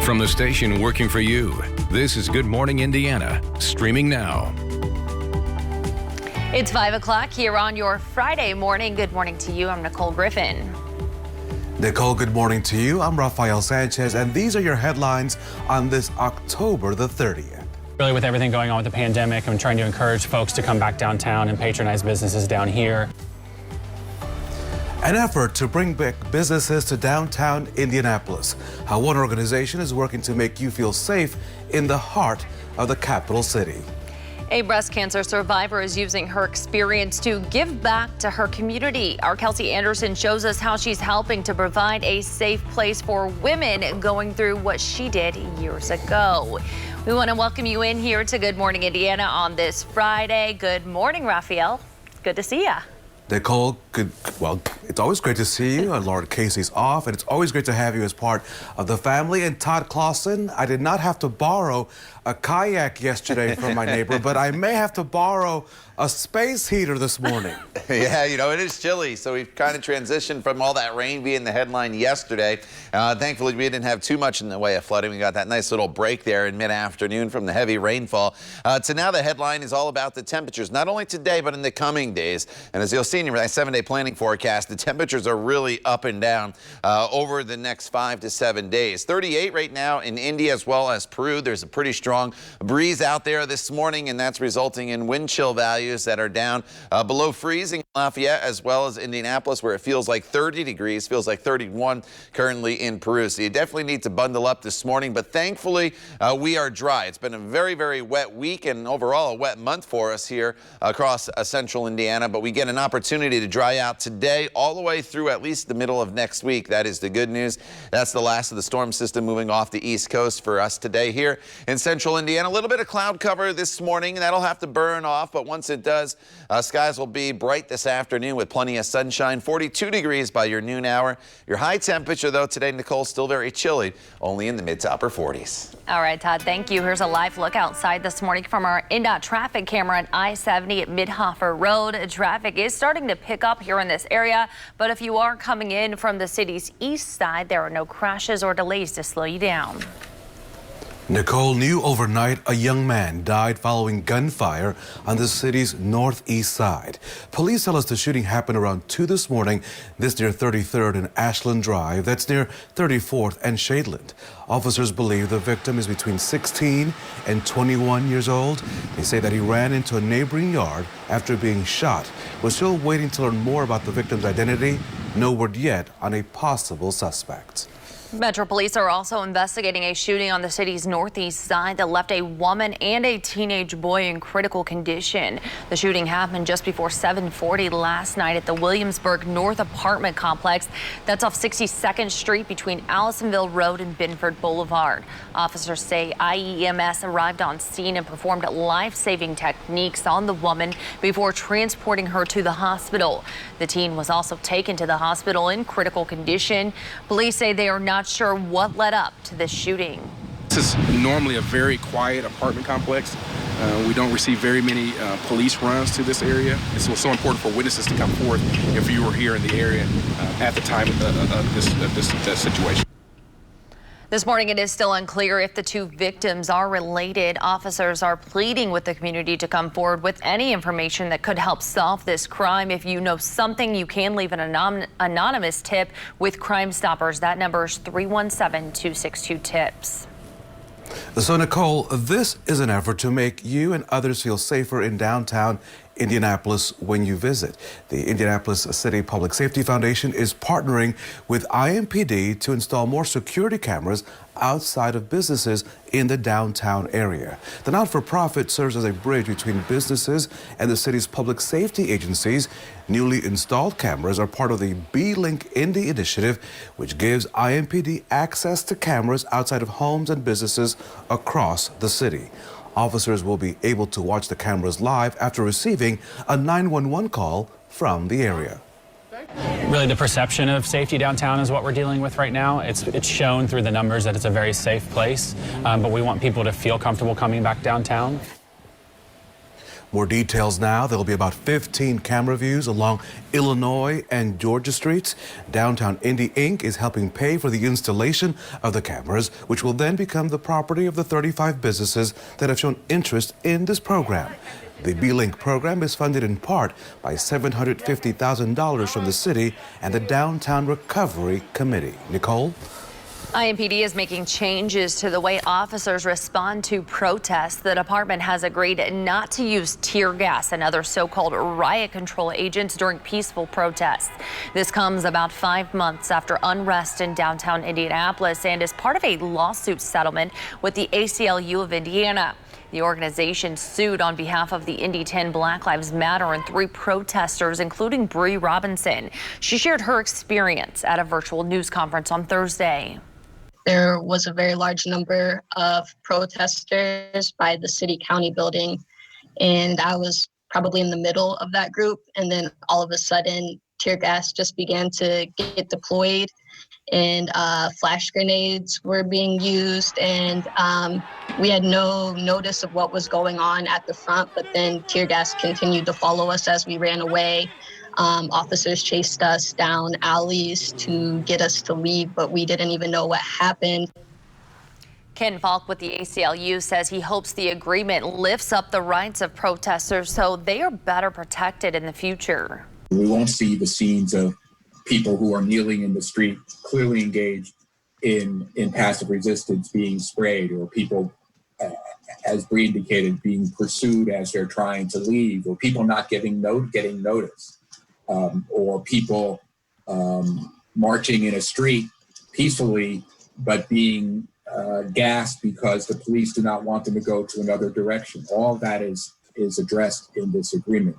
From the station working for you, this is Good Morning Indiana, streaming now. It's 5 o'clock here on your Friday morning. Good morning to you. I'm Nicole Griffin. Nicole, good morning to you. I'm Rafael Sanchez, and these are your headlines on this October the 30th. Really, with everything going on with the pandemic, I'm trying to encourage folks to come back downtown and patronize businesses down here. An effort to bring back businesses to downtown Indianapolis. How one organization is working to make you feel safe in the heart of the capital city. A breast cancer survivor is using her experience to give back to her community. Our Kelsey Anderson shows us how she's helping to provide a safe place for women going through what she did years ago. We want to welcome you in here to Good Morning Indiana on this Friday. Good morning, Raphael. It's good to see you. Nicole, well, it's always great to see you. Lord Casey's off, and it's always great to have you as part of the family. And Todd Clausen, I did not have to borrow a kayak yesterday from my neighbor, but I may have to borrow a space heater this morning. Yeah, you know, it is chilly, so we've kind of transitioned from all that rain being the headline yesterday. Thankfully, we didn't have too much in the way of flooding. We got that nice little break there in mid-afternoon from the heavy rainfall. To now, the headline is all about the temperatures, not only today, but in the coming days. And as you'll see in your 7-day planning forecast, the temperatures are really up and down over the next 5 to 7 days. 38 right now in Indy as well as Peru. There's a pretty strong breeze out there this morning, and that's resulting in wind chill values that are down below freezing in Lafayette as well as Indianapolis, where it feels like 30 degrees, feels like 31 currently in Peru. So you definitely need to bundle up this morning, but thankfully we are dry. It's been a very, very wet week and overall a wet month for us here across central Indiana, but we get an opportunity to dry out today all the way through at least the middle of next week. That is the good news. That's the last of the storm system moving off the east coast for us today here in central Indiana. A little bit of cloud cover this morning, and that'll have to burn off, but once it does, skies will be bright this afternoon with plenty of sunshine. 42 degrees by your noon hour. Your high temperature, though, today, Nicole, still very chilly, only in the mid to upper 40s. All right, Todd, thank you. Here's a live look outside this morning from our INDOT traffic camera at I-70 at Midhofer Road. Traffic is starting to pick up here in this area, but if you are coming in from the city's east side, there are no crashes or delays to slow you down. Nicole, new overnight, a young man died following gunfire on the city's northeast side. Police tell us the shooting happened around 2 this morning, this near 33rd and Ashland Drive. That's near 34th and Shadeland. Officers believe the victim is between 16 and 21 years old. They say that he ran into a neighboring yard after being shot. We're still waiting to learn more about the victim's identity. No word yet on a possible suspect. Metro Police are also investigating a shooting on the city's northeast side that left a woman and a teenage boy in critical condition. The shooting happened just before 7:40 last night at the Williamsburg North apartment complex. That's off 62nd Street between Allisonville Road and Binford Boulevard. Officers say IEMS arrived on scene and performed life-saving techniques on the woman before transporting her to the hospital. The teen was also taken to the hospital in critical condition. Police say they are not sure what led up to this shooting. This is normally a very quiet apartment complex. We don't receive very many police runs to this area. It's so important for witnesses to come forth if you were here in the area at the time of this situation. This morning, it is still unclear if the two victims are related. Officers are pleading with the community to come forward with any information that could help solve this crime. If you know something, you can leave an anonymous tip with Crime Stoppers. That number is 317-262-TIPS. So, Nicole, this is an effort to make you and others feel safer in downtown Indianapolis when you visit. The Indianapolis City Public Safety Foundation is partnering with IMPD to install more security cameras outside of businesses in the downtown area. The not-for-profit serves as a bridge between businesses and the city's public safety agencies. Newly installed cameras are part of the B-Link Indy initiative, which gives IMPD access to cameras outside of homes and businesses across the city. Officers will be able to watch the cameras live after receiving a 911 call from the area. Really, the perception of safety downtown is what we're dealing with right now. It's shown through the numbers that it's a very safe place, but we want people to feel comfortable coming back downtown. More details now. There will be about 15 camera views along Illinois and Georgia streets. Downtown Indy Inc. is helping pay for the installation of the cameras, which will then become the property of the 35 businesses that have shown interest in this program. The B-Link program is funded in part by $750,000 from the city and the Downtown Recovery Committee. Nicole? IMPD is making changes to the way officers respond to protests. The department has agreed not to use tear gas and other so-called riot control agents during peaceful protests. This comes about 5 months after unrest in downtown Indianapolis and is part of a lawsuit settlement with the ACLU of Indiana. The organization sued on behalf of the Indy 10 Black Lives Matter and 3 protesters, including Bree Robinson. She shared her experience at a virtual news conference on Thursday. There was a very large number of protesters by the city-county building, and I was probably in the middle of that group. And then all of a sudden, tear gas just began to get deployed, and flash grenades were being used. And we had no notice of what was going on at the front, but then tear gas continued to follow us as we ran away. Officers chased us down alleys to get us to leave, but we didn't even know what happened. Ken Falk with the ACLU says he hopes the agreement lifts up the rights of protesters so they are better protected in the future. We won't see the scenes of people who are kneeling in the street, clearly engaged in passive resistance, being sprayed, or people, as Bree indicated, being pursued as they're trying to leave, or people not getting notice. Or people marching in a street peacefully, but being gassed because the police do not want them to go to another direction. All that is addressed in this agreement.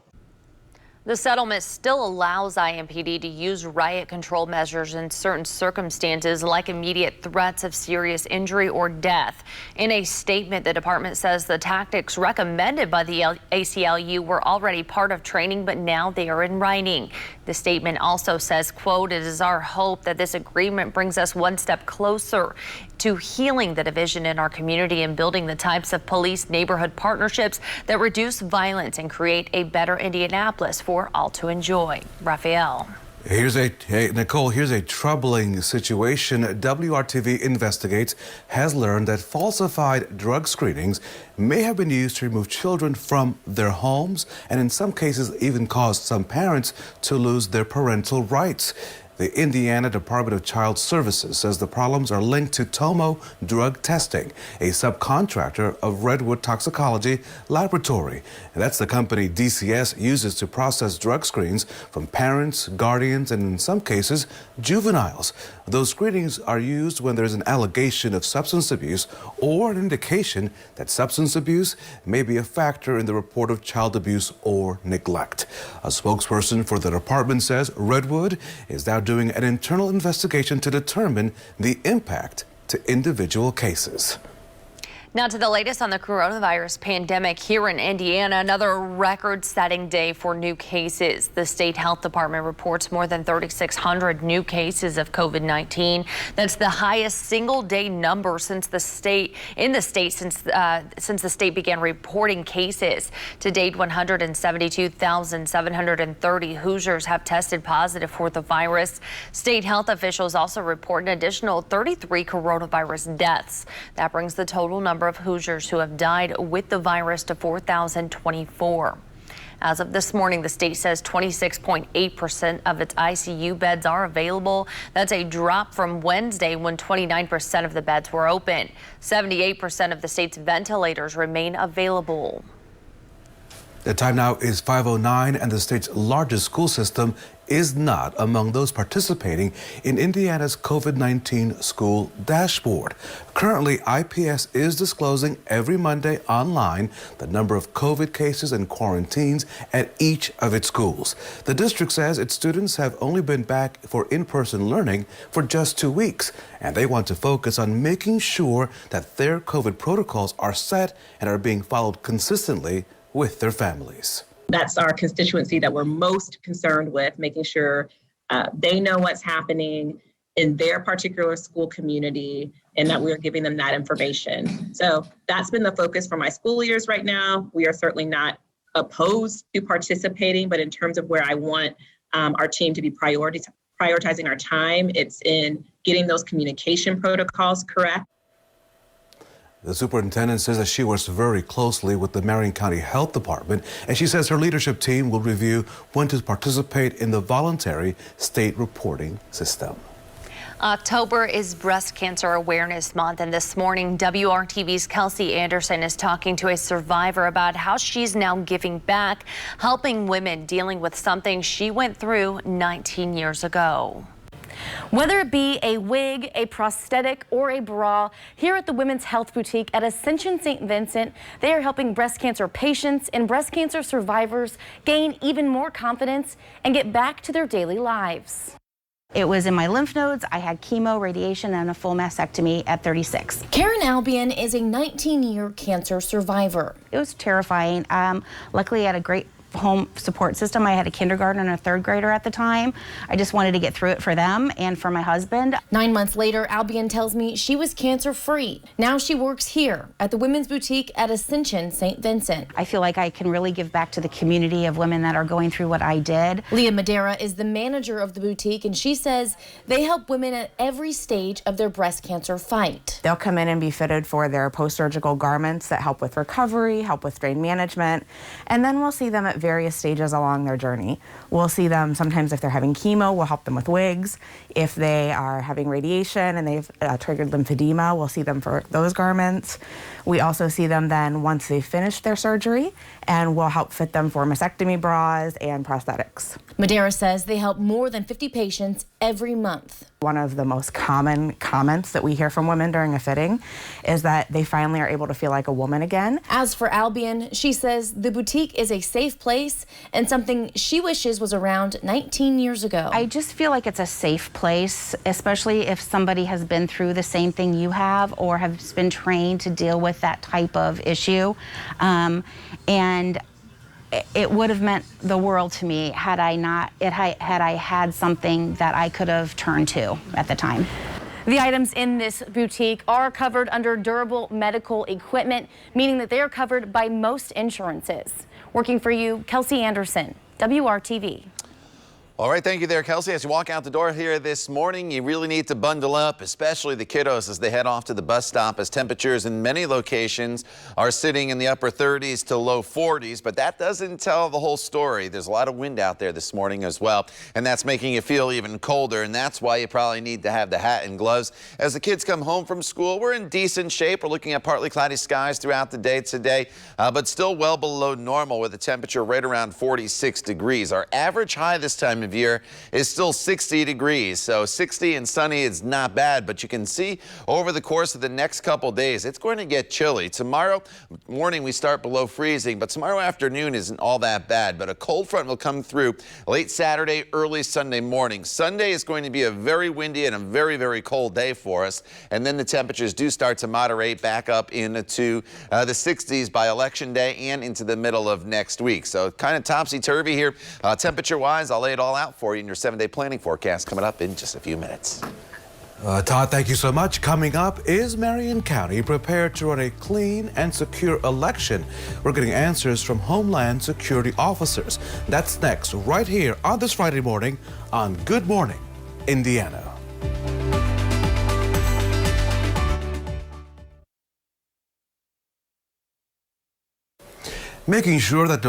The settlement still allows IMPD to use riot control measures in certain circumstances, like immediate threats of serious injury or death. In a statement, the department says the tactics recommended by the ACLU were already part of training, but now they are in writing. The statement also says, quote, "It is our hope that this agreement brings us one step closer to healing the division in our community and building the types of police neighborhood partnerships that reduce violence and create a better Indianapolis for all to enjoy." Raphael. Nicole, here's a troubling situation. WRTV Investigates has learned that falsified drug screenings may have been used to remove children from their homes and in some cases even caused some parents to lose their parental rights. The Indiana Department of Child Services says the problems are linked to Tomo Drug Testing, a subcontractor of Redwood Toxicology Laboratory. And that's the company DCS uses to process drug screens from parents, guardians, and in some cases, juveniles. Those screenings are used when there's an allegation of substance abuse or an indication that substance abuse may be a factor in the report of child abuse or neglect. A spokesperson for the department says Redwood is now doing an internal investigation to determine the impact to individual cases. Now to the latest on the coronavirus pandemic here in Indiana. Another record-setting day for new cases. The state health department reports more than 3,600 new cases of COVID-19. That's the highest single-day number since the state since the state began reporting cases. To date, 172,730 Hoosiers have tested positive for the virus. State health officials also report an additional 33 coronavirus deaths. That brings the total number of Hoosiers who have died with the virus to 4,024. As of this morning, the state says 26.8% of its ICU beds are available. That's a drop from Wednesday when 29% of the beds were open. 78% of the state's ventilators remain available. The time now is 5:09, and the state's largest school system is not among those participating in Indiana's COVID-19 school dashboard. Currently, IPS is disclosing every Monday online the number of COVID cases and quarantines at each of its schools. The district says its students have only been back for in-person learning for just 2 weeks, and they want to focus on making sure that their COVID protocols are set and are being followed consistently with their families. That's our constituency that we're most concerned with, making sure they know what's happening in their particular school community and that we're giving them that information. So that's been the focus for my school leaders right now. We are certainly not opposed to participating, but in terms of where I want our team to be prioritizing our time, it's in getting those communication protocols correct. The superintendent says that she works very closely with the Marion County Health Department, and she says her leadership team will review when to participate in the voluntary state reporting system. October is Breast Cancer Awareness Month, and this morning WRTV's Kelsey Anderson is talking to a survivor about how she's now giving back, helping women dealing with something she went through 19 years ago. Whether it be a wig, a prosthetic, or a bra, here at the Women's Health Boutique at Ascension St. Vincent, they are helping breast cancer patients and breast cancer survivors gain even more confidence and get back to their daily lives. It was in my lymph nodes. I had chemo, radiation, and a full mastectomy at 36. Karen Albion is a 19-year cancer survivor. It was terrifying. Luckily, I had a great home support system. I had a kindergartner and a third grader at the time. I just wanted to get through it for them and for my husband. 9 months later, Albion tells me she was cancer-free. Now she works here at the Women's Boutique at Ascension St. Vincent. I feel like I can really give back to the community of women that are going through what I did. Leah Madera is the manager of the boutique, and she says they help women at every stage of their breast cancer fight. They'll come in and be fitted for their post-surgical garments that help with recovery, help with strain management, and then we'll see them at various stages along their journey. We'll see them sometimes if they're having chemo, we'll help them with wigs. If they are having radiation and they've triggered lymphedema, we'll see them for those garments. We also see them then once they've finished their surgery, and we'll help fit them for mastectomy bras and prosthetics. Madera says they help more than 50 patients every month. One of the most common comments that we hear from women during a fitting is that they finally are able to feel like a woman again. As for Albion, she says the boutique is a safe place and something she wishes was around 19 years ago. I just feel like it's a safe place, especially if somebody has been through the same thing you have or has been trained to deal with that type of issue. And it would have meant the world to me had I had something that I could have turned to at the time. The items in this boutique are covered under durable medical equipment, meaning that they are covered by most insurances. Working for you, Kelsey Anderson, WRTV. All right, thank you there, Kelsey. As you walk out the door here this morning, you really need to bundle up, especially the kiddos as they head off to the bus stop, as temperatures in many locations are sitting in the upper 30s to low 40s. But that doesn't tell the whole story. There's a lot of wind out there this morning as well, and that's making you feel even colder. And that's why you probably need to have the hat and gloves. As the kids come home from school, we're in decent shape. We're looking at partly cloudy skies throughout the day today, but still well below normal with a temperature right around 46 degrees. Our average high this time of year is still 60 degrees. So 60 and sunny is not bad, but you can see over the course of the next couple days, it's going to get chilly. Tomorrow morning we start below freezing, but tomorrow afternoon isn't all that bad. But a cold front will come through late Saturday, early Sunday morning. Sunday is going to be a very windy and a very, very cold day for us. And then the temperatures do start to moderate back up into the 60s by election day and into the middle of next week. So kind of topsy-turvy here temperature-wise. I'll lay it all out for you in your 7-day planning forecast coming up in just a few minutes. Todd, thank you so much. Coming up, is Marion County prepared to run a clean and secure election? We're getting answers from Homeland Security officers. That's next, right here on this Friday morning on Good Morning Indiana. Making sure that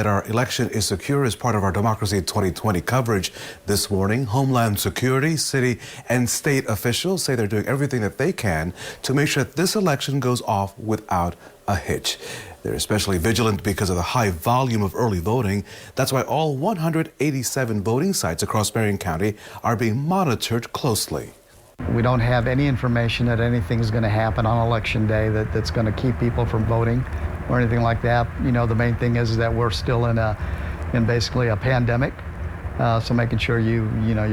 our election is secure is part of our Democracy 2020 coverage this morning. Homeland Security, city and state officials say they're doing everything that they can to make sure that this election goes off without a hitch. They're especially vigilant because of the high volume of early voting. That's why all 187 voting sites across Marion County are being monitored closely. We don't have any information that anything's going to happen on election day that's going to keep people from voting or anything like that. You know, the main thing is that we're still in basically a pandemic. So making sure you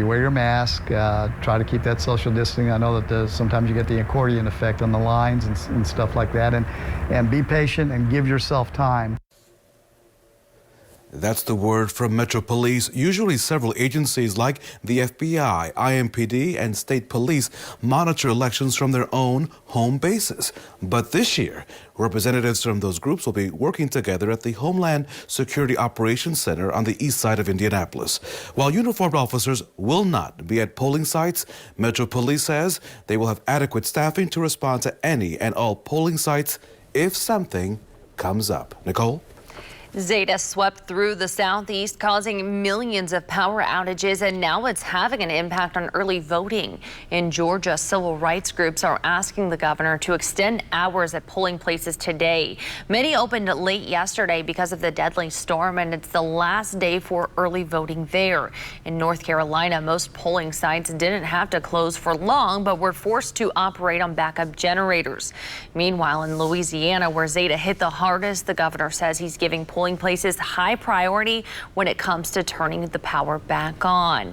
wear your mask, try to keep that social distancing. I know that sometimes you get the accordion effect on the lines and stuff like that. And be patient and give yourself time. That's the word from Metro Police. Usually several agencies like the FBI, IMPD, and state police monitor elections from their own home bases. But this year, representatives from those groups will be working together at the Homeland Security Operations Center on the east side of Indianapolis. While uniformed officers will not be at polling sites, Metro Police says they will have adequate staffing to respond to any and all polling sites if something comes up. Nicole? Zeta swept through the southeast, causing millions of power outages, and now it's having an impact on early voting. In Georgia, civil rights groups are asking the governor to extend hours at polling places today. Many opened late yesterday because of the deadly storm, and it's the last day for early voting there. In North Carolina, most polling sites didn't have to close for long, but were forced to operate on backup generators. Meanwhile, in Louisiana, where Zeta hit the hardest, the governor says he's giving polling places high priority when it comes to turning the power back on.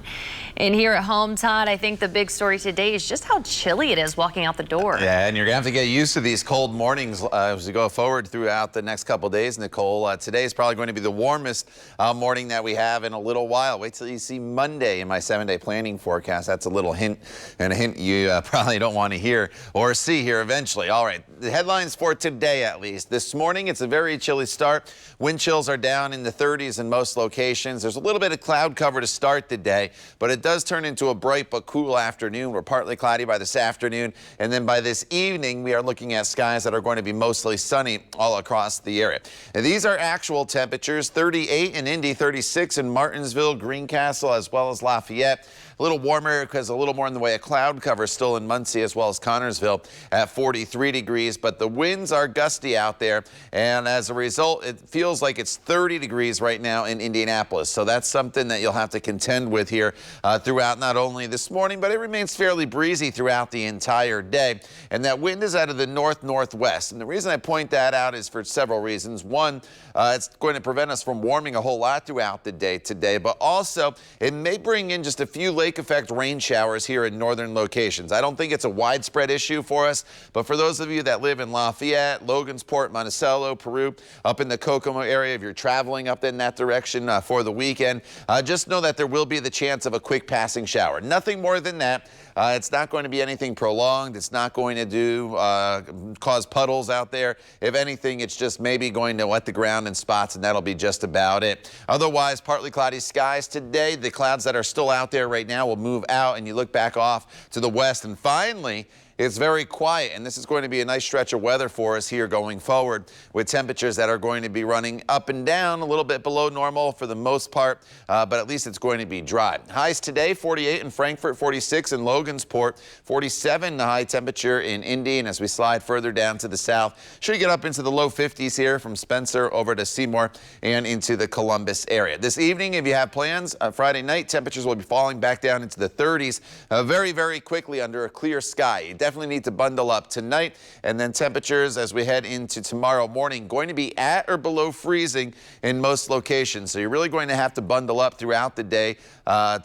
And here at home, Todd, I think the big story today is just how chilly it is walking out the door. Yeah, and you're going to have to get used to these cold mornings as we go forward throughout the next couple of days, Nicole. Today is probably going to be the warmest morning that we have in a little while. Wait till you see Monday in my 7-day planning forecast. That's a little hint, and a hint you probably don't want to hear or see here eventually. All right, the headlines for today at least. This morning, it's a very chilly start. Wind chills are down in the 30s in most locations. There's a little bit of cloud cover to start the day, but it does turn into a bright but cool afternoon. We're partly cloudy by this afternoon, and then by this evening, we are looking at skies that are going to be mostly sunny all across the area. And these are actual temperatures: 38 in Indy, 36 in Martinsville, Greencastle, as well as Lafayette. A little warmer because a little more in the way of cloud cover still in Muncie as well as Connorsville at 43 degrees. But the winds are gusty out there, and as a result, it feels like it's 30 degrees right now in Indianapolis. So that's something that you'll have to contend with here throughout not only this morning, but it remains fairly breezy throughout the entire day. And that wind is out of the north-northwest. And the reason I point that out is for several reasons. One, it's going to prevent us from warming a whole lot throughout the day today, but also it may bring in just a few lake effect rain showers here in northern locations. I don't think it's a widespread issue for us, but for those of you that live in Lafayette, Logansport, Monticello, Peru, up in the Kokomo area, if you're traveling up in that direction for the weekend, just know that there will be the chance of a quick passing shower. Nothing more than that. It's not going to be anything prolonged. It's not going to cause puddles out there. If anything, it's just maybe going to wet the ground in spots, and that'll be just about it. Otherwise, partly cloudy skies today. The clouds that are still out there right now will move out, and you look back off to the west, and finally, it's very quiet, and this is going to be a nice stretch of weather for us here going forward, with temperatures that are going to be running up and down a little bit below normal for the most part, but at least it's going to be dry. Highs today: 48 in Frankfort, 46 in Logansport, 47 the high temperature in Indy, and as we slide further down to the south, should get up into the low 50s here from Spencer over to Seymour and into the Columbus area. This evening, if you have plans, Friday night, temperatures will be falling back down into the 30s very, very quickly under a clear sky. You definitely need to bundle up tonight, and then temperatures as we head into tomorrow morning going to be at or below freezing in most locations. So you're really going to have to bundle up throughout the day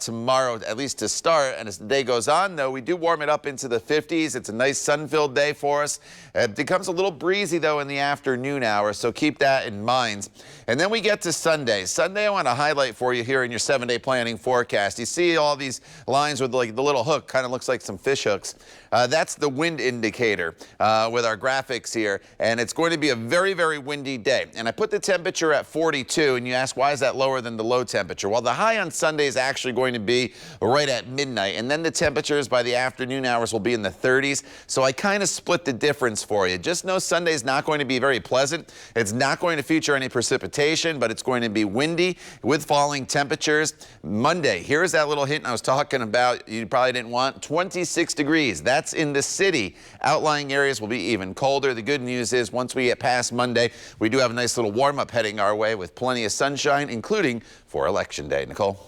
tomorrow, at least to start. And as the day goes on, though, we do warm it up into the 50s. It's a nice sun-filled day for us. It becomes a little breezy, though, in the afternoon hours, so keep that in mind. And then we get to Sunday. Sunday, I want to highlight for you here in your 7-day planning forecast. You see all these lines with like the little hook, kind of looks like some fish hooks. That's the wind indicator with our graphics here, and it's going to be a very, very windy day. And I put the temperature at 42, and you ask, why is that lower than the low temperature? Well, the high on Sunday is actually going to be right at midnight, and then the temperatures by the afternoon hours will be in the 30s. So I kind of split the difference for you. Just know Sunday's not going to be very pleasant. It's not going to feature any precipitation, but it's going to be windy with falling temperatures. Monday, here's that little hint I was talking about you probably didn't want: 26 degrees. That's in the city. Outlying areas will be even colder. The good news is once we get past Monday, we do have a nice little warm-up heading our way with plenty of sunshine, including for Election Day. Nicole?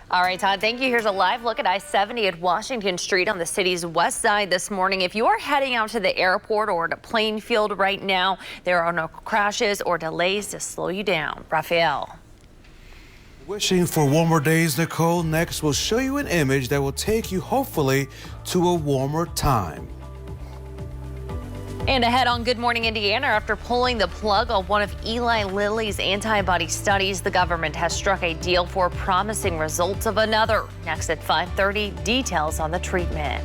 All right, Todd, thank you. Here's a live look at I-70 at Washington Street on the city's west side this morning. If you are heading out to the airport or to Plainfield right now, there are no crashes or delays to slow you down. Raphael. Wishing for warmer days, Nicole. Next, we'll show you an image that will take you, hopefully, to a warmer time. And ahead on Good Morning Indiana, after pulling the plug on one of Eli Lilly's antibody studies, the government has struck a deal for promising results of another. Next at 5:30, details on the treatment.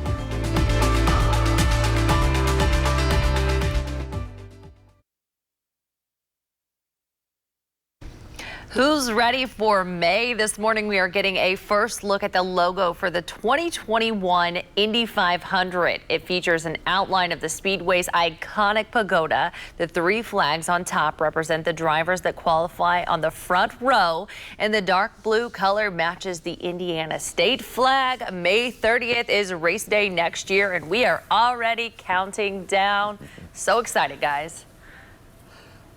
Who's ready for May? This morning we are getting a first look at the logo for the 2021 Indy 500. It features an outline of the Speedway's iconic pagoda. The three flags on top represent the drivers that qualify on the front row, and the dark blue color matches the Indiana state flag. May 30th is race day next year, and we are already counting down. So excited, guys.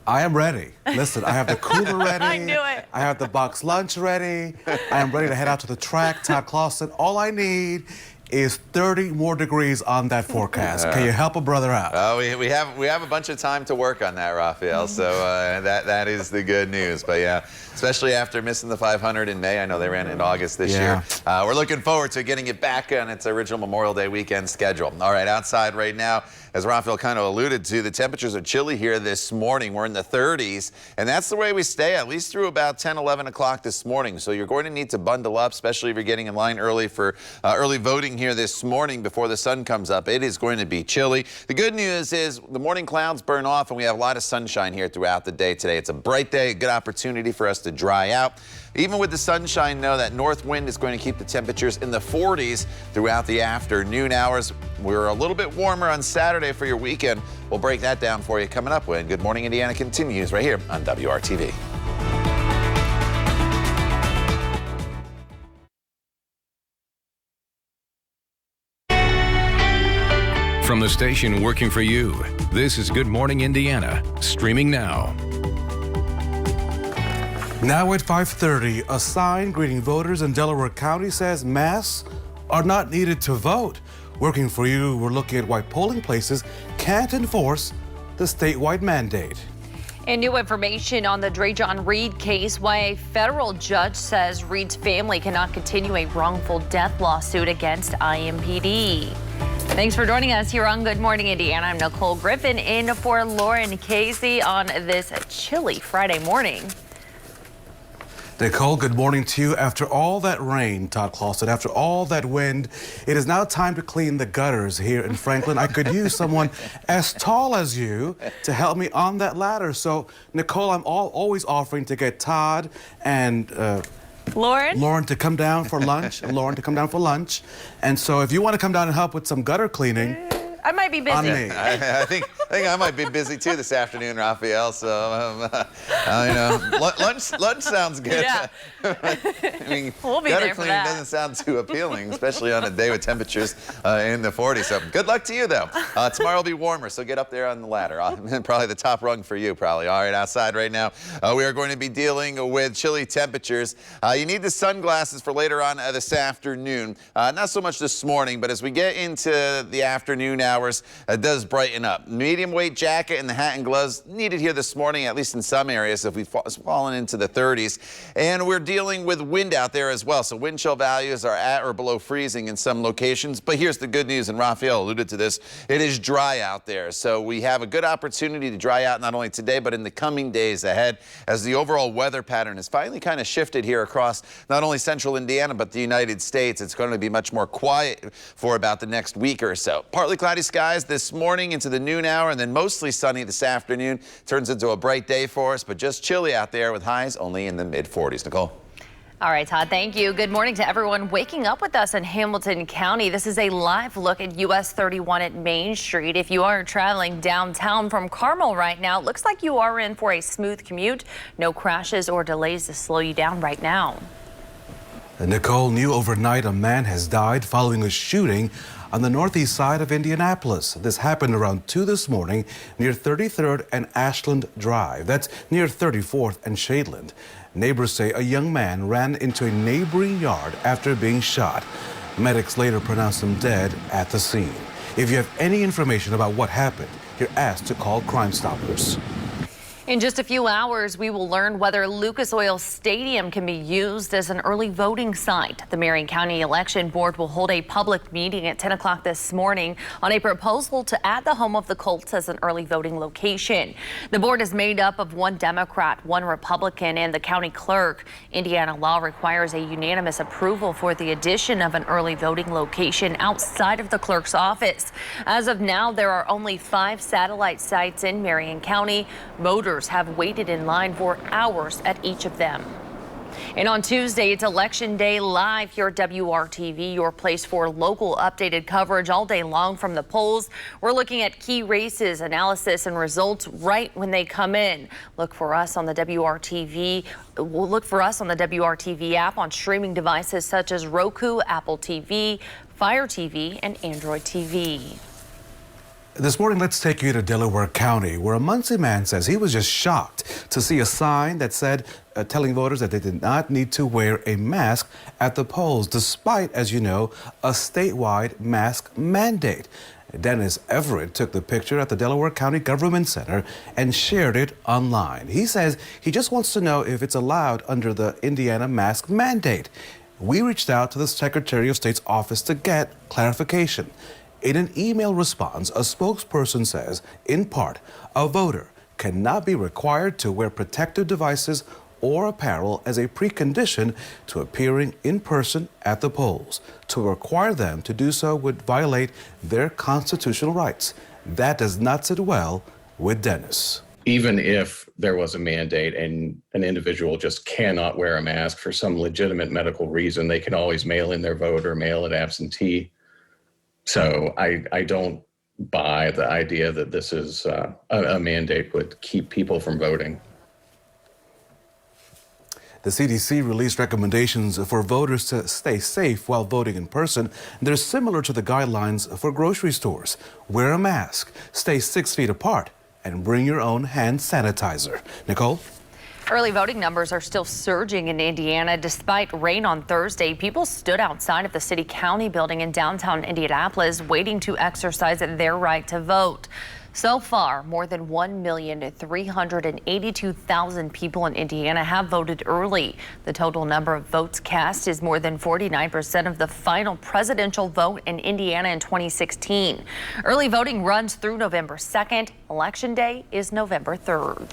I am ready. Listen, I have the cooler ready. I knew it. I have the box lunch ready. I am ready to head out to the track. Todd Clausen, all I need is 30 more degrees on that forecast. Can you help a brother out? Oh, we have a bunch of time to work on that, Raphael. So that is the good news. But yeah, especially after missing the 500 in May. I know they ran in August this year. We're looking forward to getting it back on its original Memorial Day weekend schedule. All right, outside right now, as Raphael kind of alluded to, the temperatures are chilly here this morning. We're in the 30s, and that's the way we stay at least through about 10, 11 o'clock this morning. So you're going to need to bundle up, especially if you're getting in line early for early voting here this morning before the sun comes up. It is going to be chilly. The good news is the morning clouds burn off, and we have a lot of sunshine here throughout the day today. It's a bright day, a good opportunity for us to dry out. Even with the sunshine, know that north wind is going to keep the temperatures in the 40s throughout the afternoon hours. We're a little bit warmer on Saturday for your weekend. We'll break that down for you coming up when Good Morning Indiana continues right here on WRTV. From the station working for you, this is Good Morning Indiana, streaming now. Now at 5:30, a sign greeting voters in Delaware County says masks are not needed to vote. Working for you, we're looking at why polling places can't enforce the statewide mandate. And new information on the Dreon Reed case, why a federal judge says Reed's family cannot continue a wrongful death lawsuit against IMPD. Thanks for joining us here on Good Morning Indiana. I'm Nicole Griffin in for Lauren Casey on this chilly Friday morning. Nicole, good morning to you. After all that rain, Todd Clausen, after all that wind, it is now time to clean the gutters here in Franklin. I could use someone as tall as you to help me on that ladder. So, Nicole, I'm always offering to get Todd and Lauren to come down for lunch. And so if you want to come down and help with some gutter cleaning, I might be busy. On me. I think I might be busy too this afternoon, Raphael. So you know, lunch sounds good. Yeah. I mean, We'll be gutter there for cleaning that. doesn't sound too appealing, especially on a day with temperatures in the 40s. So good luck to you, though. Tomorrow will be warmer, so get up there on the ladder. Probably the top rung for you, probably. All right, outside right now, we are going to be dealing with chilly temperatures. You need the sunglasses for later on this afternoon. Not so much this morning, but as we get into the afternoon hours, it does brighten up. Medium weight jacket and the hat and gloves needed here this morning, at least in some areas, if we've fallen into the 30s. And we're dealing with wind out there as well. So wind chill values are at or below freezing in some locations. But here's the good news, and Raphael alluded to this. It is dry out there. So we have a good opportunity to dry out not only today, but in the coming days ahead, as the overall weather pattern has finally kind of shifted here across not only central Indiana, but the United States. It's going to be much more quiet for about the next week or so. Partly cloudy skies this morning into the noon hour, and then mostly sunny this afternoon. Turns into a bright day for us, but just chilly out there with highs only in the mid-40s. Nicole. All right, Todd, thank you. Good morning to everyone waking up with us in Hamilton County. This is a live look at US 31 at Main Street. If you are traveling downtown from Carmel right now, it looks like you are in for a smooth commute. No crashes or delays to slow you down right now. Nicole, new overnight, a man has died following a shooting on the northeast side of Indianapolis. This happened around 2 this morning near 33rd and Ashland Drive. That's near 34th and Shadeland. Neighbors say a young man ran into a neighboring yard after being shot. Medics later pronounced him dead at the scene. If you have any information about what happened, you're asked to call Crime Stoppers. In just a few hours, we will learn whether Lucas Oil Stadium can be used as an early voting site. The Marion County Election Board will hold a public meeting at 10 o'clock this morning on a proposal to add the home of the Colts as an early voting location. The board is made up of one Democrat, one Republican, and the county clerk. Indiana law requires a unanimous approval for the addition of an early voting location outside of the clerk's office. As of now, there are only 5 satellite sites in Marion County. Voters have waited in line for hours at each of them. And on Tuesday, it's Election Day live here at WRTV, your place for local updated coverage all day long from the polls. We're looking at key races, analysis, and results right when they come in. Look for us on the WRTV. Look for us on the WRTV app on streaming devices such as Roku, Apple TV, Fire TV, and Android TV. This morning, let's take you to Delaware County, where a Muncie man says he was just shocked to see a sign that said, telling voters that they did not need to wear a mask at the polls, despite, as you know, a statewide mask mandate. Dennis Everett took the picture at the Delaware County Government Center and shared it online. He says he just wants to know if it's allowed under the Indiana mask mandate. We reached out to the Secretary of State's office to get clarification. In an email response, a spokesperson says, in part, a voter cannot be required to wear protective devices or apparel as a precondition to appearing in person at the polls. To require them to do so would violate their constitutional rights. That does not sit well with Dennis. Even if there was a mandate and an individual just cannot wear a mask for some legitimate medical reason, they can always mail in their vote or mail it absentee. So I don't buy the idea that this is a mandate would keep people from voting. The CDC released recommendations for voters to stay safe while voting in person. They're similar to the guidelines for grocery stores. Wear a mask, stay 6 feet apart, and bring your own hand sanitizer. Nicole? Early voting numbers are still surging in Indiana. Despite rain on Thursday, people stood outside of the city county building in downtown Indianapolis waiting to exercise their right to vote. So far, more than 1,382,000 people in Indiana have voted early. The total number of votes cast is more than 49% of the final presidential vote in Indiana in 2016. Early voting runs through November 2nd. Election Day is November 3rd.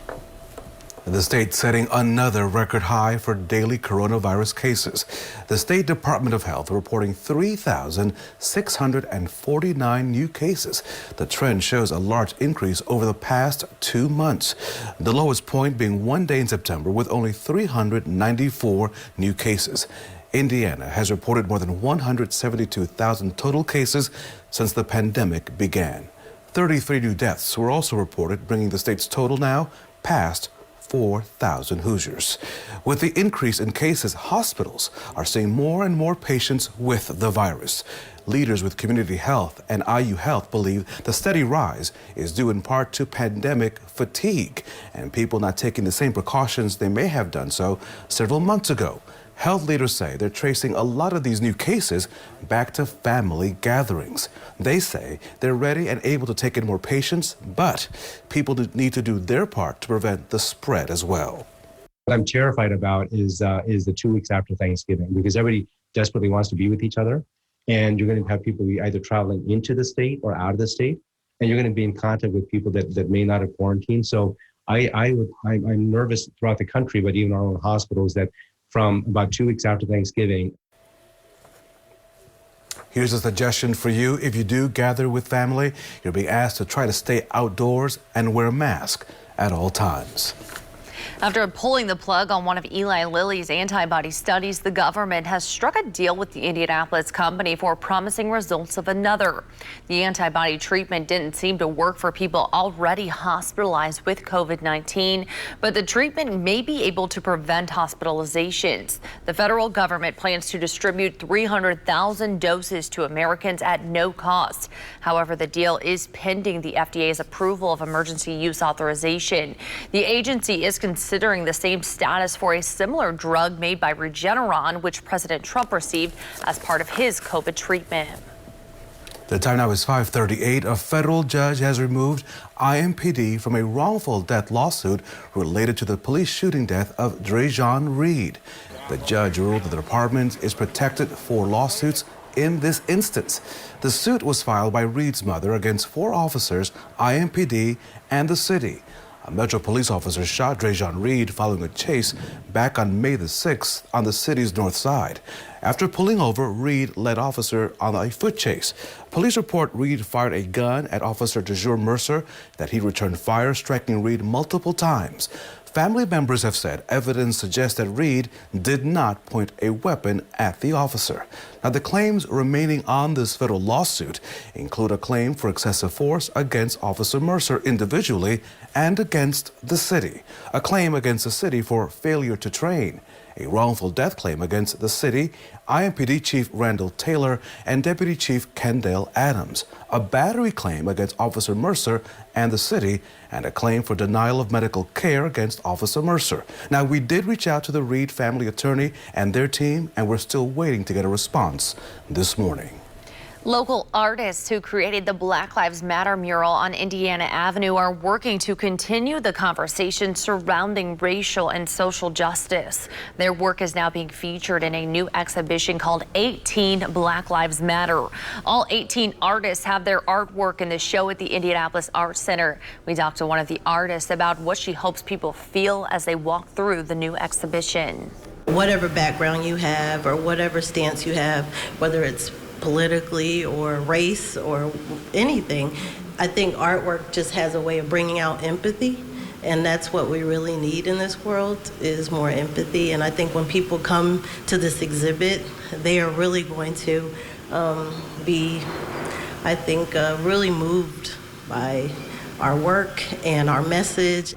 The state setting another record high for daily coronavirus cases. The State Department of Health reporting 3,649 new cases. The trend shows a large increase over the past 2 months. The lowest point being one day in September with only 394 new cases. Indiana has reported more than 172,000 total cases since the pandemic began. 33 new deaths were also reported, bringing the state's total now past 4,000 Hoosiers. With the increase in cases, hospitals are seeing more and more patients with the virus. Leaders with Community Health and IU Health believe the steady rise is due in part to pandemic fatigue and people not taking the same precautions they may have done so several months ago. Health leaders say they're tracing a lot of these new cases back to family gatherings. They say they're ready and able to take in more patients, but people need to do their part to prevent the spread as well. What I'm terrified about is the 2 weeks after Thanksgiving, because everybody desperately wants to be with each other, and you're going to have people either traveling into the state or out of the state, and you're going to be in contact with people that may not have quarantined. So I'm nervous throughout the country, but even our own hospitals, that from about 2 weeks after Thanksgiving. Here's a suggestion for you. If you do gather with family, you'll be asked to try to stay outdoors and wear a mask at all times. After pulling the plug on one of Eli Lilly's antibody studies, the government has struck a deal with the Indianapolis company for promising results of another. The antibody treatment didn't seem to work for people already hospitalized with COVID-19, but the treatment may be able to prevent hospitalizations. The federal government plans to distribute 300,000 doses to Americans at no cost. However, the deal is pending the FDA's approval of emergency use authorization. The agency is considering the same status for a similar drug made by Regeneron, which President Trump received as part of his COVID treatment. The time now is 5:38. A federal judge has removed IMPD from a wrongful death lawsuit related to the police shooting death of Dreon Reed. The judge ruled that the department is protected for lawsuits in this instance. The suit was filed by Reed's mother against 4 officers, IMPD, and the city. A Metro police officer shot Dreon Reed following a chase back on May the 6th on the city's north side. After pulling over, Reed led officer on a foot chase. Police report Reed fired a gun at Officer DeJour Mercer, that he returned fire, striking Reed multiple times. Family members have said evidence suggests that Reed did not point a weapon at the officer. Now, the claims remaining on this federal lawsuit include a claim for excessive force against Officer Mercer individually and against the city, a claim against the city for failure to train, a wrongful death claim against the city, IMPD Chief Randall Taylor, and Deputy Chief Kendall Adams, a battery claim against Officer Mercer and the city, and a claim for denial of medical care against Officer Mercer. Now, we did reach out to the Reed family attorney and their team, and we're still waiting to get a response this morning. Local artists who created the Black Lives Matter mural on Indiana Avenue are working to continue the conversation surrounding racial and social justice. Their work is now being featured in a new exhibition called 18 Black Lives Matter. All 18 artists have their artwork in the show at the Indianapolis Art Center. We talked to one of the artists about what she hopes people feel as they walk through the new exhibition. Whatever background you have or whatever stance you have, whether it's politically or race or anything, I think artwork just has a way of bringing out empathy, and that's what we really need in this world, is more empathy. And I think when people come to this exhibit, they are really going to be, I think, really moved by our work and our message.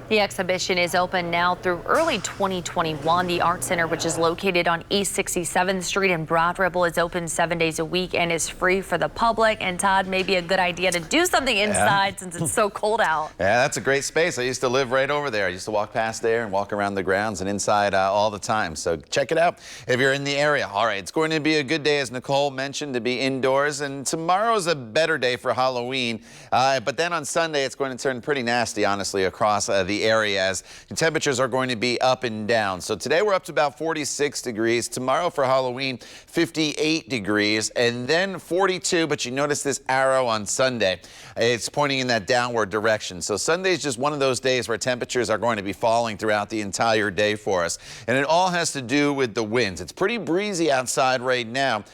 The exhibition is open now through early 2021. The Art Center, which is located on East 67th Street in Broad Ripple, is open 7 days a week and is free for the public. And Todd, may be a good idea to do something inside since it's so cold out. Yeah, that's a great space. I used to live right over there. I used to walk past there and walk around the grounds and inside all the time. So check it out if you're in the area. All right, it's going to be a good day, as Nicole mentioned, to be indoors. And tomorrow's a better day for Halloween. But then on Sunday, it's going to turn pretty nasty, honestly, across the area, as the temperatures are going to be up and down. So today we're up to about 46 degrees. Tomorrow for Halloween, 58 degrees, and then 42. But you notice this arrow on Sunday. It's pointing in that downward direction. So Sunday is just one of those days where temperatures are going to be falling throughout the entire day for us. And it all has to do with the winds. It's pretty breezy outside right now.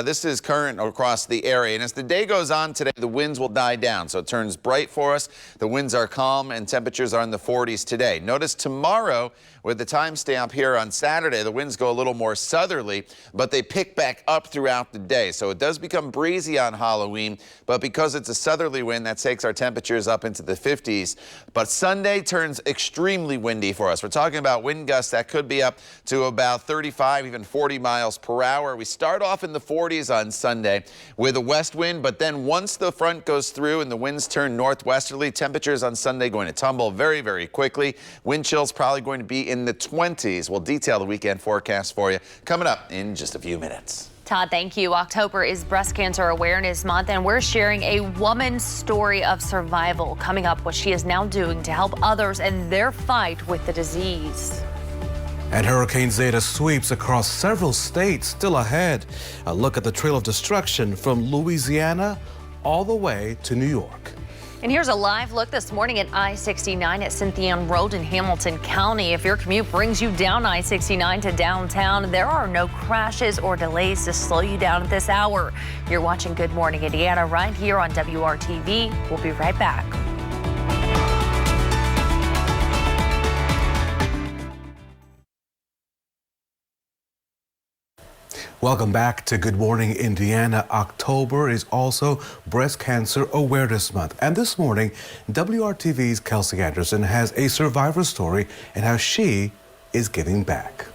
This is current across the area. And as the day goes on today, the winds will die down. So it turns bright for us. The winds are calm and temperatures are in the 40s today. Notice tomorrow, with the timestamp here on Saturday, the winds go a little more southerly, but they pick back up throughout the day. So it does become breezy on Halloween, but because it's a southerly wind, that takes our temperatures up into the 50s. But Sunday turns extremely windy for us. We're talking about wind gusts that could be up to about 35, even 40 miles per hour. We start off in the 40s on Sunday with a west wind, but then once the front goes through and the winds turn northwesterly, temperatures on Sunday going to tumble very, very quickly. Wind chills probably going to be in the 20s. We'll detail the weekend forecast for you coming up in just a few minutes. Todd, thank you. October is Breast Cancer Awareness Month, and we're sharing a woman's story of survival. Coming up, what she is now doing to help others in their fight with the disease. And Hurricane Zeta sweeps across several states, still ahead. A look at the trail of destruction from Louisiana all the way to New York. And here's a live look this morning at I-69 at Cynthia Road in Hamilton County. If your commute brings you down I-69 to downtown, there are no crashes or delays to slow you down at this hour. You're watching Good Morning Indiana right here on WRTV. We'll be right back. Welcome back to Good Morning Indiana. October is also Breast Cancer Awareness Month. And this morning, WRTV's Kelsey Anderson has a survivor story and how she is giving back.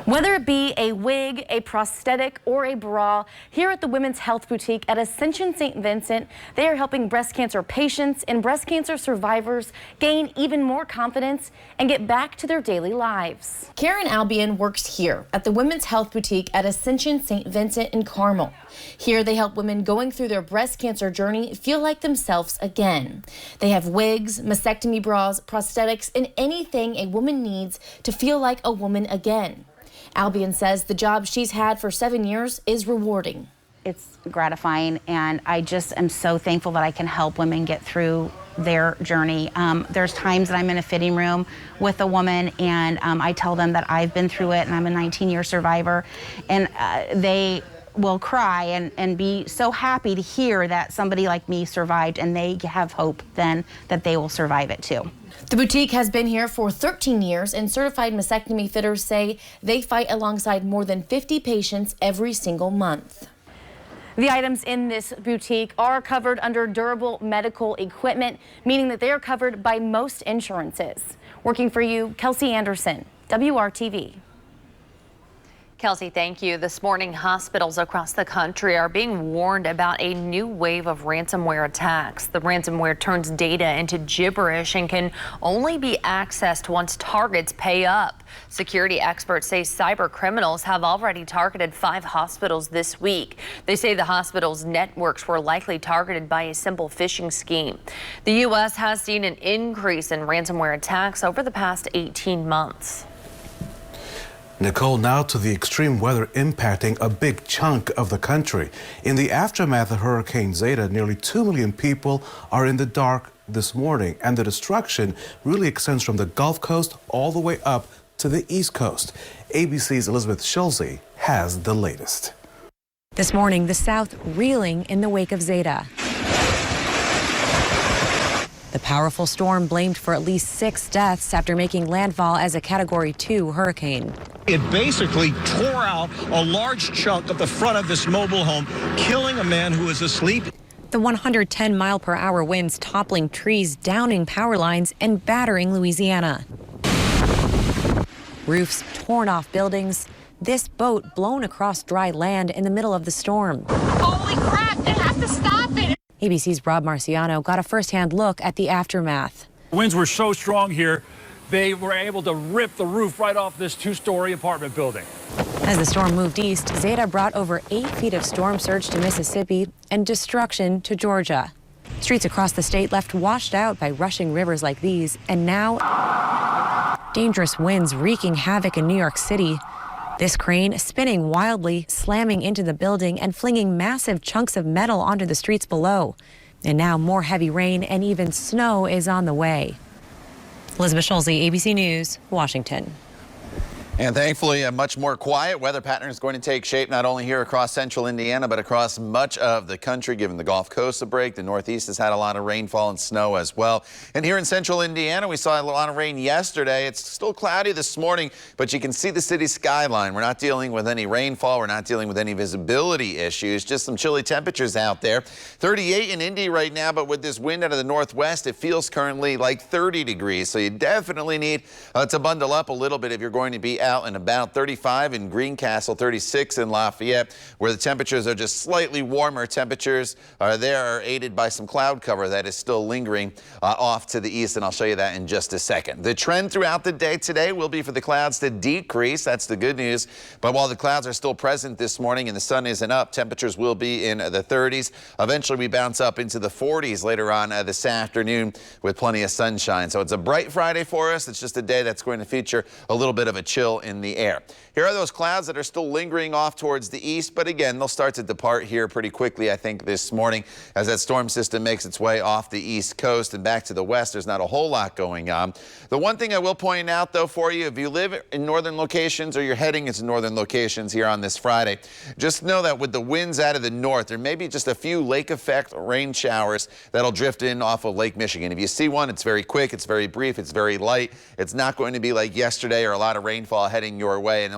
Whether it be a wig, a prosthetic, or a bra, here at the Women's Health Boutique at Ascension St. Vincent, they are helping breast cancer patients and breast cancer survivors gain even more confidence and get back to their daily lives. Karen Albion works here at the Women's Health Boutique at Ascension St. Vincent in Carmel. Here they help women going through their breast cancer journey feel like themselves again. They have wigs, mastectomy bras, prosthetics, and anything a woman needs to feel like a woman again. Albion says the job she's had for 7 years is rewarding. It's gratifying, and I just am so thankful that I can help women get through their journey. There's times that I'm in a fitting room with a woman and I tell them that I've been through it and I'm a 19-year survivor, and they will cry and be so happy to hear that somebody like me survived, and they have hope then that they will survive it too. The boutique has been here for 13 years, and certified mastectomy fitters say they fight alongside more than 50 patients every single month. The items in this boutique are covered under durable medical equipment, meaning that they are covered by most insurances. Working for you, Kelsey Anderson, WRTV. Kelsey, thank you. This morning, hospitals across the country are being warned about a new wave of ransomware attacks. The ransomware turns data into gibberish and can only be accessed once targets pay up. Security experts say cyber criminals have already targeted 5 hospitals this week. They say the hospitals' networks were likely targeted by a simple phishing scheme. The U.S. has seen an increase in ransomware attacks over the past 18 months. Nicole, now to the extreme weather impacting a big chunk of the country. In the aftermath of Hurricane Zeta, nearly 2 million people are in the dark this morning, and the destruction really extends from the Gulf Coast all the way up to the East Coast. ABC's Elizabeth Schulze has the latest. This morning, the South reeling in the wake of Zeta. The powerful storm blamed for at least 6 deaths after making landfall as a Category 2 hurricane. It basically tore out a large chunk of the front of this mobile home, killing a man who was asleep. The 110-mile-per-hour winds toppling trees, downing power lines, and battering Louisiana. Roofs torn off buildings. This boat blown across dry land in the middle of the storm. Holy crap, they have to stop it! ABC's Rob Marciano got a first-hand look at the aftermath. Winds were so strong here, they were able to rip the roof right off this 2-story apartment building. As the storm moved east, Zeta brought over 8 feet of storm surge to Mississippi and destruction to Georgia. Streets across the state left washed out by rushing rivers like these, and now dangerous winds wreaking havoc in New York City. This crane spinning wildly, slamming into the building and flinging massive chunks of metal onto the streets below. And now more heavy rain and even snow is on the way. Elizabeth Schulze, ABC News, Washington. And thankfully, a much more quiet weather pattern is going to take shape not only here across central Indiana, but across much of the country, giving the Gulf Coast a break. The Northeast has had a lot of rainfall and snow as well. And here in central Indiana, we saw a lot of rain yesterday. It's still cloudy this morning, but you can see the city skyline. We're not dealing with any rainfall. We're not dealing with any visibility issues, just some chilly temperatures out there. 38 in Indy right now, but with this wind out of the northwest, it feels currently like 30 degrees. So you definitely need to bundle up a little bit if you're going to be out and about. 35 in Greencastle, 36 in Lafayette, where the temperatures are just slightly warmer. Temperatures are aided by some cloud cover that is still lingering off to the east, and I'll show you that in just a second. The trend throughout the day today will be for the clouds to decrease. That's the good news. But while the clouds are still present this morning and the sun isn't up, temperatures will be in the 30s. Eventually, we bounce up into the 40s later on this afternoon with plenty of sunshine. So it's a bright Friday for us. It's just a day that's going to feature a little bit of a chill in the air. Here are those clouds that are still lingering off towards the east, but again, they'll start to depart here pretty quickly, I think, this morning as that storm system makes its way off the east coast and back to the west. There's not a whole lot going on. The one thing I will point out, though, for you, if you live in northern locations or you're heading into northern locations here on this Friday, just know that with the winds out of the north, there may be just a few lake effect rain showers that'll drift in off of Lake Michigan. If you see one, it's very quick, it's very brief, it's very light. It's not going to be like yesterday or a lot of rainfall rainfall heading your way. And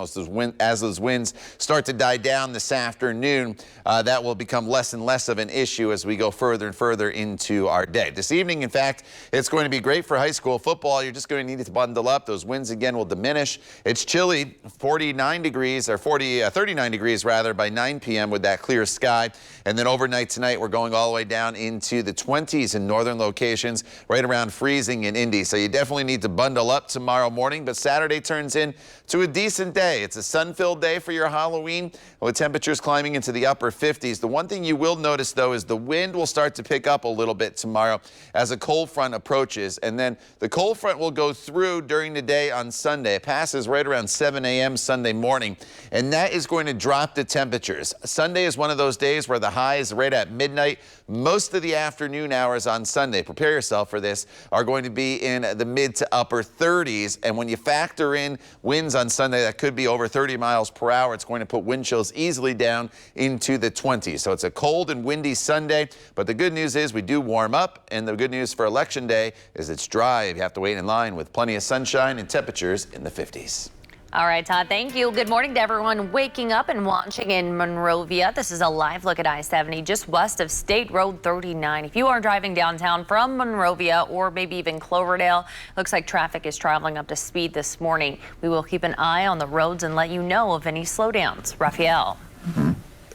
as those winds start to die down this afternoon, that will become less and less of an issue as we go further and further into our day. This evening, in fact, it's going to be great for high school football. You're just going to need to bundle up. Those winds again will diminish. It's chilly, 39 degrees or 39 degrees rather by 9 p.m. with that clear sky. And then overnight tonight, we're going all the way down into the 20s in northern locations, right around freezing in Indy. So you definitely need to bundle up tomorrow morning, but Saturday turns into a decent day. It's a sun-filled day for your Halloween with temperatures climbing into the upper 50s. The one thing you will notice, though, is the wind will start to pick up a little bit tomorrow as a cold front approaches. And then the cold front will go through during the day on Sunday. It passes right around 7 a.m. Sunday morning, and that is going to drop the temperatures. Sunday is one of those days where the high is right at midnight. Most of the afternoon hours on Sunday, prepare yourself for this, are going to be in the mid to upper 30s. And when you factor in winds on Sunday that could be over 30 miles per hour, it's going to put wind chills easily down into the 20s. So it's a cold and windy Sunday, but the good news is we do warm up, and the good news for Election Day is it's dry. You have to wait in line with plenty of sunshine and temperatures in the 50s. All right, Todd, thank you. Good morning to everyone waking up and watching in Monrovia. This is a live look at I-70 just west of State Road 39. If you are driving downtown from Monrovia or maybe even Cloverdale, looks like traffic is traveling up to speed this morning. We will keep an eye on the roads and let you know of any slowdowns. Raphael.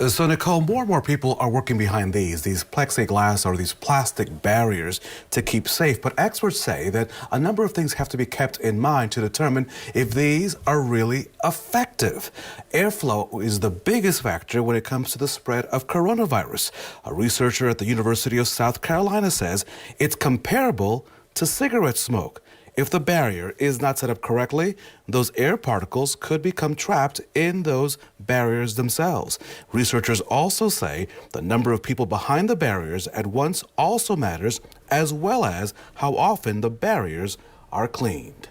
So, Nicole, more and more people are working behind these plexiglass or these plastic barriers to keep safe. But experts say that a number of things have to be kept in mind to determine if these are really effective. Airflow is the biggest factor when it comes to the spread of coronavirus. A researcher at the University of South Carolina says it's comparable to cigarette smoke. If the barrier is not set up correctly, those air particles could become trapped in those barriers themselves. Researchers also say the number of people behind the barriers at once also matters, as well as how often the barriers are cleaned.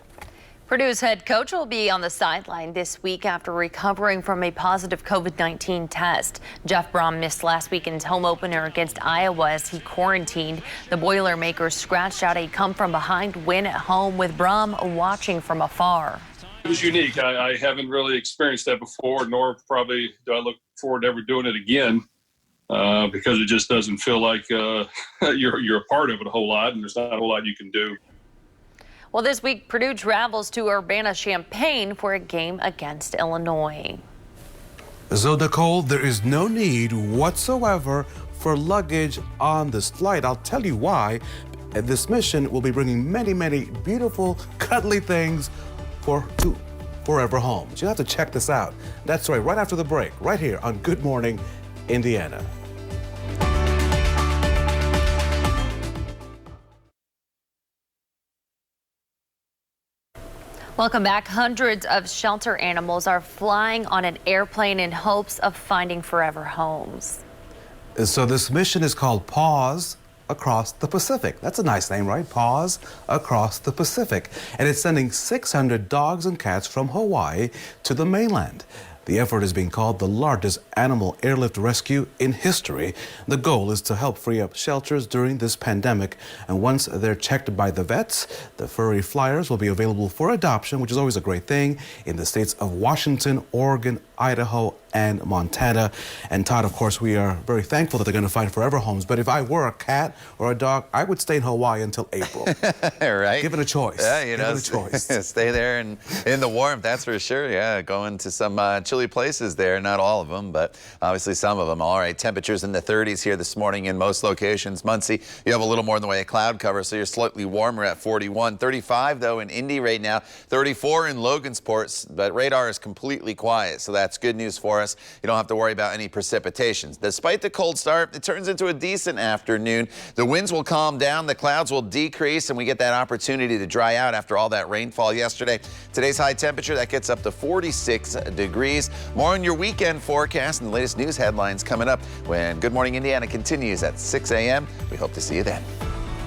Purdue's head coach will be on the sideline this week after recovering from a positive COVID-19 test. Jeff Brom missed last weekend's home opener against Iowa as he quarantined. The Boilermakers scratched out a come-from-behind win at home with Brom watching from afar. It was unique. I haven't really experienced that before, nor probably do I look forward to ever doing it again because it just doesn't feel like you're a part of it a whole lot, and there's not a whole lot you can do. Well, this week, Purdue travels to Urbana-Champaign for a game against Illinois. So, Nicole, there is no need whatsoever for luggage on this flight. I'll tell you why. This mission will be bringing many, many beautiful, cuddly things to forever homes. You'll have to check this out. That's right after the break, right here on Good Morning Indiana. Welcome back. Hundreds of shelter animals are flying on an airplane in hopes of finding forever homes. So this mission is called Paws Across the Pacific. That's a nice name, right? Paws Across the Pacific. And it's sending 600 dogs and cats from Hawaii to the mainland. The effort is being called the largest animal airlift rescue in history. The goal is to help free up shelters during this pandemic. And once they're checked by the vets, the furry flyers will be available for adoption, which is always a great thing, in the states of Washington, Oregon, Idaho, and Montana. And Todd, of course, we are very thankful that they're going to find forever homes. But if I were a cat or a dog, I would stay in Hawaii until April. Right? Given a choice. Yeah, you know, Given a choice. Stay there and in the warmth, that's for sure. Yeah, going to some chilly places there. Not all of them, but obviously some of them. All right, temperatures in the 30s here this morning in most locations. Muncie, you have a little more in the way of cloud cover, so you're slightly warmer at 41. 35, though, in Indy right now. 34 in Logansport, but radar is completely quiet, so that's good news for us. You don't have to worry about any precipitations. Despite the cold start, it turns into a decent afternoon. The winds will calm down, the clouds will decrease, and we get that opportunity to dry out after all that rainfall yesterday. Today's high temperature, that gets up to 46 degrees. More on your weekend forecast and the latest news headlines coming up when Good Morning Indiana continues at 6 a.m. We hope to see you then.